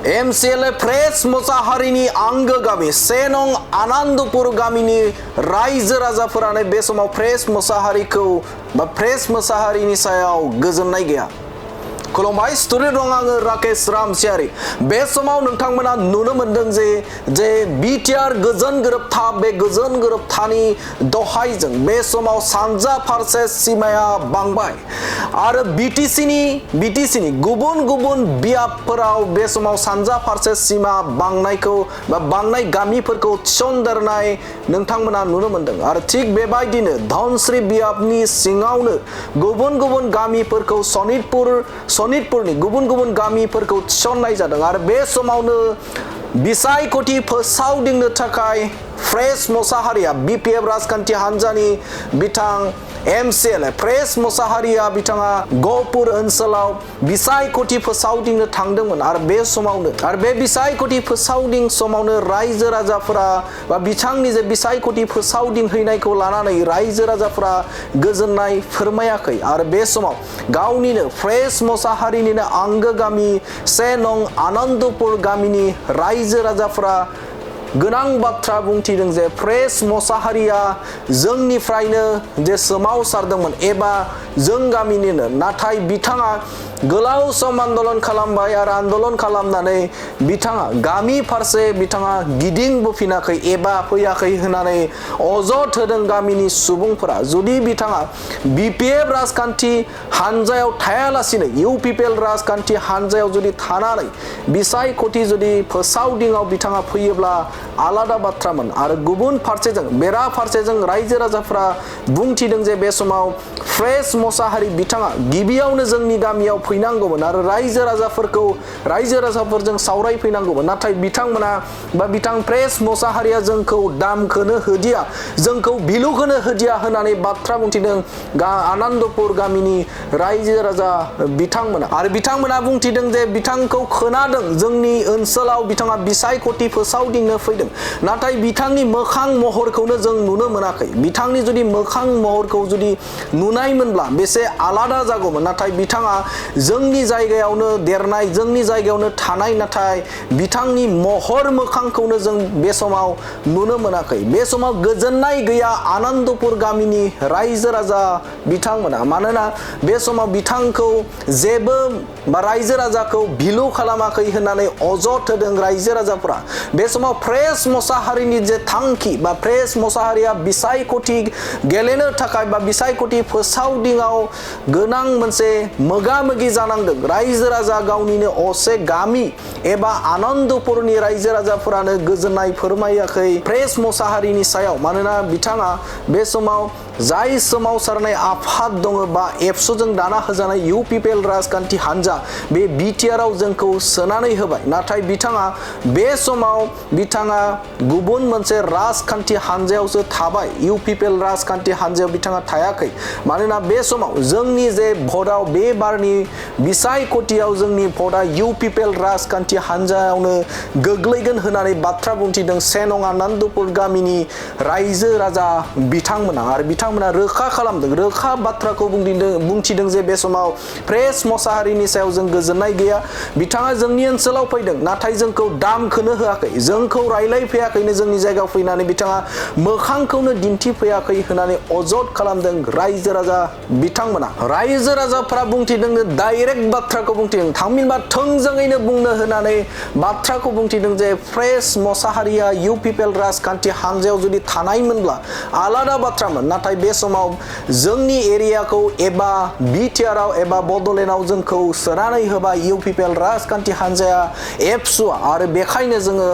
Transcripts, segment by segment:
Mcla press मोसाहारिनि आंगो गामि सेनं आनंदपुर गामिनि रायजो राजाफोरानो बे समाव प्रेस मोसाहारिखौ बा प्रेस मोसाहारिनि सायाव गोजोननाय गैया। खुलुमबाय स्टुडिअ दं आङो राकेश रामसियारि। बे समाव नोंथांमोना नुनो मोनदों जे बिटिआर गोजोन गोरोबथा बे गोजोन गोरोबथानि दहायजों बे समाव सानजा फारसे सीमाया बांबाय आरो बिटिसिनि गुबुन गुबुन बियाबफोराव बे समाव सानजा फारसे सीमा बांनायखौ बा बांनाय गामिफोरखौ थिसनदेरनाय नोंथांमोना नुनो मोनदों आरो थिग बेबायदिनो धनस्री बियाबनि सिङावनो गुबुन गुबुन गामिफोरखौ सनितपुरनि गुबुन गुबुन गामिफोरखौ थिसननाय जादों आरो बे समावनो बिसायख'थि फोसावदिंनो थाखाय प्रेस मोसाहारिया बिपिएफ राजखान्थि हान्जानि बिथां Mcla प्रेस मोसाहारिया बिथाङा गहपुर ओनसोलाव बिसायख'थि फोसावदिंनो थांदोंमोन आरो बे बिसायख'थि फोसावदिं समावनो रायजो राजाफोरा बा बिथांनि जे बिसायख'थि फोसावदिं हैनायखौ लानानै रायजो राजाफोरा गोजोननाय फोरमायाखै आरो बे समाव गावनिनो प्रेस मोसाहारिनिनो आंगो गामि सेनं आनंदपुर गामिनि रायजो राजाफोरा गोनां बाथ्रा बुंथिदों जे प्रेस मोसाहारिया जोंनिफ्रायनो जे सोमावसारदोंमोन एबा जों गामिनिनो नाथाय बिथाङा गोलाव सम आन्दोलन खालामबाय आरो आन्दोलन खालामनानै बिथाङा गामि फारसे बिथाङा गिदिंबोफिनाखै एबा फैयाखै होननानै अजद होदों गामिनि सुबुंफोरा। जुदि बिथाङा बिपिएफ राजखान्थि हान्जायाव थायालासिनो इउपिपिएल राजखान्थि हान्जायाव जुदि थानानै बिसायख'थि जुदि फोसावदिङाव बिथाङा फैयोब्ला आलादा बाथ्रामोन आरो गुबुन फारसेजों बेराफारसेजों रायजो राजाफोरा बुंथिदों जे बे समाव प्रेस मोसाहारि बिथाङा गिबियावनो जोंनि गामियाव फैनांगौमोन आरो रायजो राजाफोरजों सावरायफैनांगौमोन नाथाय बिथांमोना बा बिथां प्रेस मोसाहारिया जोंखौ दामखौनो होदिया जोंखौ भिलुखौनो होदिया होननानै बाथ्रा बुंथिदों आनंदपुर गामिनि रायजो राजा बिथांमोना आरो बिथांमोना बुंथिदों जे बिथांखौ खोनादों जोंनि ओनसोलाव बिथाङा बिसायख'थि फोसावदिंनो फैदों नाथाय बिथांनि मोखां महरखौनो जों नुनो मोनाखै। बिथांनि जुदि मोखां महरखौ जुदि नुनायमोनब्ला बेसे आलादा जागौमोन नाथाय बिथाङा जोंनि जायगायावनो देरनाय जोंनि जायगायावनो थानाय नाथाय बिथांनि महर मोखांखौनो जों बे समाव नुनो मोनाखै। बे समाव गोजोननाय गैया आनंदपुर गामिनि रायजो राजा बिथांमोना मानोना बे समाव बिथांखौ जेबो बा रायजो राजाखौ भिलु खालामाखै होननानै अजद होदों रायजो राजाफोरा। बे समाव प्रेस मोसाहारिनि जे थांखि बा प्रेस मोसाहारिया बिसायख'थि गेलेनो थाखाय बा बिसायख'थि फोसावदिङाव गोनां मोनसे मोगा मोगि जानांदों। रायजो राजा गावनिनो असे गामि एबा आनंदपुरनि रायजो राजाफोरानो गोजोननाय फोरमायाखै प्रेस मोसाहारिनि सायाव मानोना बिथाङा बे समाव जाय सोमावसारनाय आफाद दङ बा एबसुजों दाना होजानाय इउपिपिएल राजखान्थि हान्जा बे बिटिआरआव जोंखौ सोनानै होबाय नाथाय बिथाङा बे समाव बिथाङा गुबुन मोनसे राजखान्थि हान्जायावसो थाबाय इउपिपिएल राजखान्थि हान्जायाव बिथाङा थायाखै मानोना बे समाव जोंनि जे भटआव बे बारनि बिसायख'थियाव जोंनि भटआ इउपिपिएल राजखान्थि हान्जायावनो गोग्लैगोन होननानै बाथ्रा बुंथिदों सेनं आनंदपुर गामिनि रायजो राजा बिथांमोना आरो बिथांमोना रोखा बाथ्राखौ बुंथिदों जे बे समाव प्रेस मोसाहारिनि सायाव जों गोजोननाय गैया बिथाङा जोंनि ओनसोलाव फैदों नाथाय जोंखौ दामखौनो होआखै जोंखौ रायलायफैयाखैनो जोंनि जायगायाव फैनानै बिथाङा मोखांखौनो दिन्थिफैयाखै होननानै अजद खालामदों रायजो राजा बिथांमोना। रायजो राजाफोरा बुंथिदों डाइरेक्ट बाथ्राखौ बुंथिदों थामहिनबा थोंजोङैनो बुंनो होनानै बाथ्राखौ बुंथिदों जे प्रेस मोसाहारिया इउपिपिएल राजखान्थि हान्जायाव जुदि थानायमोनब्ला आलादा बाथ्रामोन नाथाय बे समाव जोंनि एरियाखौ एबा बिटिआरआव एबा बड'लेण्डआव जोंखौ सोनानै होबाय इउपिपिएल राजखान्थि हान्जाया एबसुआ आरो बेखायनो जोङो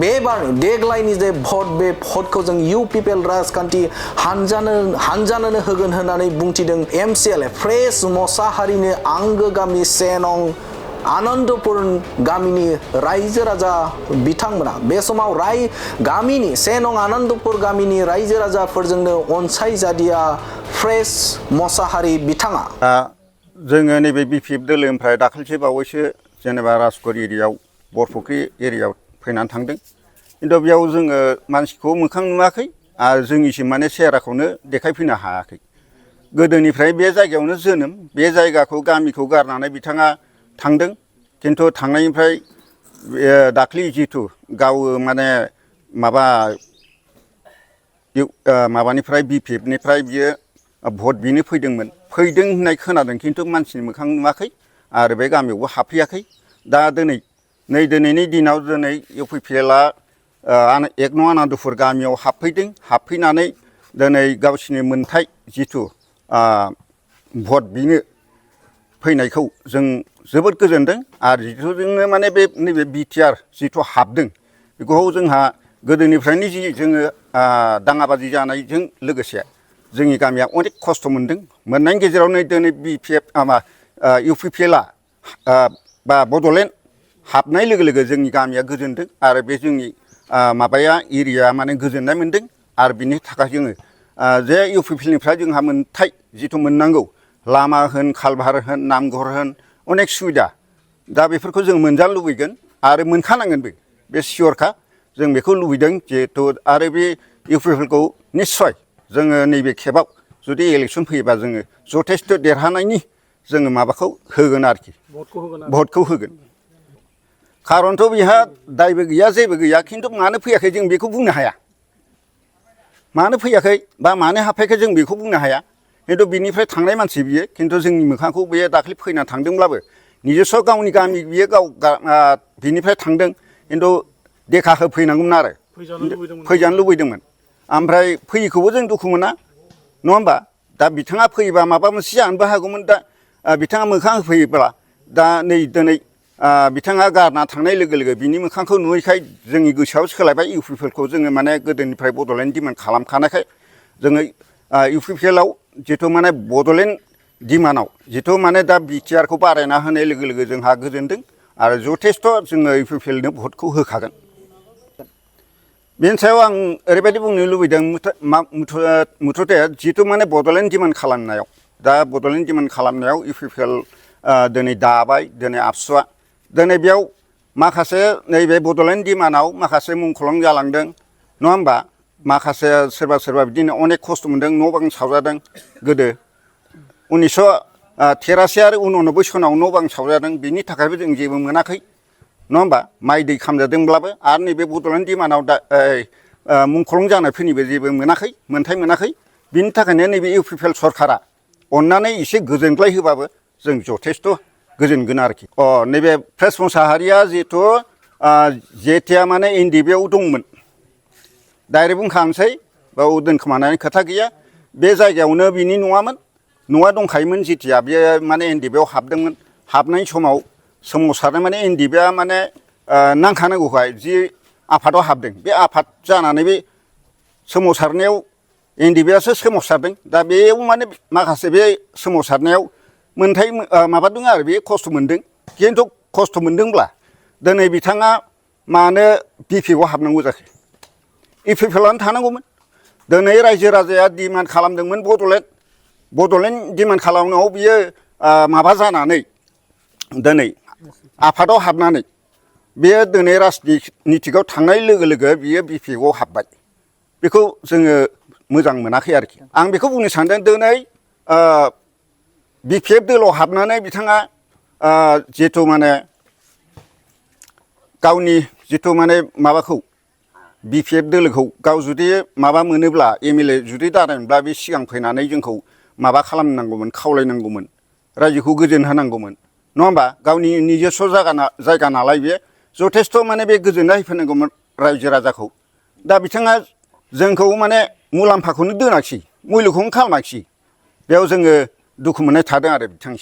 बे बारनि देग्लायनि जे भट बे भटखौ जों इउपिपिएल राजखान्थि हान्जानोनो होगोन होननानै बुंथिदों Mcla प्रेस मोसाहारिनि आंगो गामि सेनं आनंदपुर गामिनि रायजो राजा बिथांमोना बे समाव गामिनि सेनं आनंदपुर गामिनि रायजो राजाफोरजोंनो अनसायजादिया प्रेस मोसाहारि बिथाङा जोङो नैबे बिपिएफ दोलोनिफ्राय दाखालिसो बावैसो जेनेबा राजगड़ एरियायाव बरफुख्रि एरियायाव फैनानै थांदों खिन्थु बेयाव जोङो मानसिखौ मोखां नुवाखै आरो जोंनिसिम माने सेहेराखौनो देखायफैनो हायाखै। गोदोनिफ्राय बे जायगायावनो जोनोम बे जायगाखौ गामिखौ गारनानै बिथाङा थांदों खिन्थु थांनायनिफ्राय दाख्लि जिथु गाव माने माबा माबानिफ्राय BPFनिफ्राय बियो भट बिनो फैदोंमोन फैदों होननाय खोनादों खिन्थु मानसिनि मोखां नुवाखै आरो बे गामियावबो हाबफैयाखै दा दिनैनि दिनाव दिनै UPPLआ 1 नं आनान्दपुर गामियाव हाबफैदों हाबफैनानै दिनै गावसिनि मोनथाय जिथु भट बिनो फैनायखौ जों जोबोद गोजोनदों आरो जिथु जोंनो माने बे नैबे BTR जिथु हाबदों बेखौ जोंहा गोदोनिफ्रायनो जि जोङो दाङाबाजि जानायजों लोगोसे जोंनि गामिया अनेक खस्थ' मोनदों मोननायनि गेजेरावनो दिनै UPPLआ बा बड'लेण्ड हाबनाय लोगो लोगो जोंनि गामिया गोजोनदों आरो बे जोंनि माबाया एरिया माने गोजोननाय मोनदों आरो बिनि थाखाय जोङो जे UPPLनिफ्राय जोंहा मोनथाय जिथु मोननांगौ लामा होन कालभार होन नामघर होन अनेक सुबिदा दा बेफोरखौ जों मोनजानो लुबैगोन आरो मोनखानांगोनबो बे सियरखा जों बेखौ लुबैदों जिहेथु आरो बे UPPLखौ निस्सय जोङो नैबे खेबाव जुदि इलेक्सन फैयोबा जोङो जथेस्थ' देरहानायनि जोङो माबाखौ होगोन आरोखि भटखौ होगोन खारनथ' बेहा दायबो गैया जेबो गैया खिन्थु मानो फैयाखै जों बेखौ बुंनो हाया मानो फैयाखै बा मानो हाबफैयाखै जों बेखौ बुंनो हाया खिन्थु बिनिफ्राय थांनाय मानसि बियो खिन्थु जोंनि मोखांखौ बे दाख्लै फैना थांदोंब्लाबो निजेस्व गावनि गामि बियो गाव बिनिफ्राय थांदों खिन्थु देखा होफैनांगौमोन आरो फैजानो लुबैदोंमोन ओमफ्राय फैयैखौबो जों दुखु मोना नङा होमबा दा बिथाङा फैयोबा माबा मोनसे जानोबो हागौमोन दा बिथाङा मोखां होफैयोब्ला दा नै दिनै बिथाङा गारना थांनाय लोगो लोगो बिनि मोखांखौ नुयैखाय जोंनि गोसोआव सोलायबाय UPPLखौ जोङो माने गोदोनिफ्राय बड'लेण्ड डिमान्ड खालामखानायखाय जोङो UPPLआव जिथु माने बड'लेण्ड डिमान्डआव जिथु माने दा BTRखौ बारायना होनाय लोगो लोगो जोंहा गोजोनदों आरो जथेस्थ' जोङो UPPLनो भटखौ होखागोन बेनि सायाव आं ओरैबायदि बुंनो लुबैदों मुथथे जिथु माने बड'लेण्ड डिमान्ड खालामनायाव दा बड'लेण्ड डिमान्ड खालामनायाव UPPL दिनै दाबाय दिनै आबसुआ दिनै बेयाव माखासे नैबे बड'लेण्ड डिमान्डआव माखासे मुंख्लं जालांदों नङा होमबा माखासे सोरबा बिदिनो अनेक खस्थ' मोनदों न' बां सावजादों गोदो 1983 आरो 89 सनाव न' बां सावजादों बिनि थाखायबो जों जेबो मोनाखै नङा होमबा माइ दै खामजादोंब्लाबो आरो नैबे बड'लेण्ड डिमान्डआव दा मुंख्लं जानायफोरनिबो जेबो मोनाखै मोनथाय मोनाखै बिनि थाखायनो नैबे UPPL सरकारा अननानै एसे गोजोनग्लाय होबाबो जों जथेस्थ' गोजोनगोन आरोखि नैबे प्रेस मुसाहारिया जिहेथु जेथिया माने NDPआव दंमोन डाइरेक्ट बुंखानोसै बाव दोनखोमानायनि खोथा गैया बे जायगायावनो बिनि नङामोन न'आ दंखायोमोन जेथिया बेयो माने NDPआव हाबदोंमोन हाबनाय समाव सोमावसारनाय माने NDPआ माने नांखानांगौखाय जि आफादाव हाबदों बे आफाद जानानै बे सोमावसारनायाव NDPआसो सोमावसारदों दा बेयाव माने माखासे बे सोमावसारनायाव मोनथाय माबा दङ आरो बे खस्थ' मोनदों खिन्थु खस्थ' मोनदोंब्ला दिनै बिथाङा मानो BPFआव हाबनांगौ जाखो UPPLआनो थानांगौमोन दिनै रायजो राजाया डिमान्ड खालामदोंमोन बड'लेण्ड डिमान्ड खालामनायाव बियो माबा जानानै दिनै आफादाव हाबनानै बेयो दिनै राजनितिकआव थांनाय लोगो लोगो बियो BPFआव हाबबाय बेखौ जोङो मोजां मोनाखै आरोखि आं बेखौ बुंनो सानदों दिनै BPF दोलाव हाबनानै बिथाङा जिथु माने गावनि जिथु माने माबाखौ BPF दोलोखौ गाव जुदि माबा मोनोब्ला MLA जुदि दारायनोब्ला बे सिगां फैनानै जोंखौ माबा खालामनांगौमोन खावलायनांगौमोन रायजोखौ गोजोन होनांगौमोन नङा होमबा गावनि निजेस्व जायगा नालाय बे जथेस्थ' माने बे गोजोननाय होफैनांगौमोन रायजो राजाखौ दा बिथाङा जोंखौ माने मुलाम्फाखौनो दोनाखिसै मुल्यखौनो खालामाखिसै बेयाव जोङो दुखु मोननाय थादों आरो बिथांसिम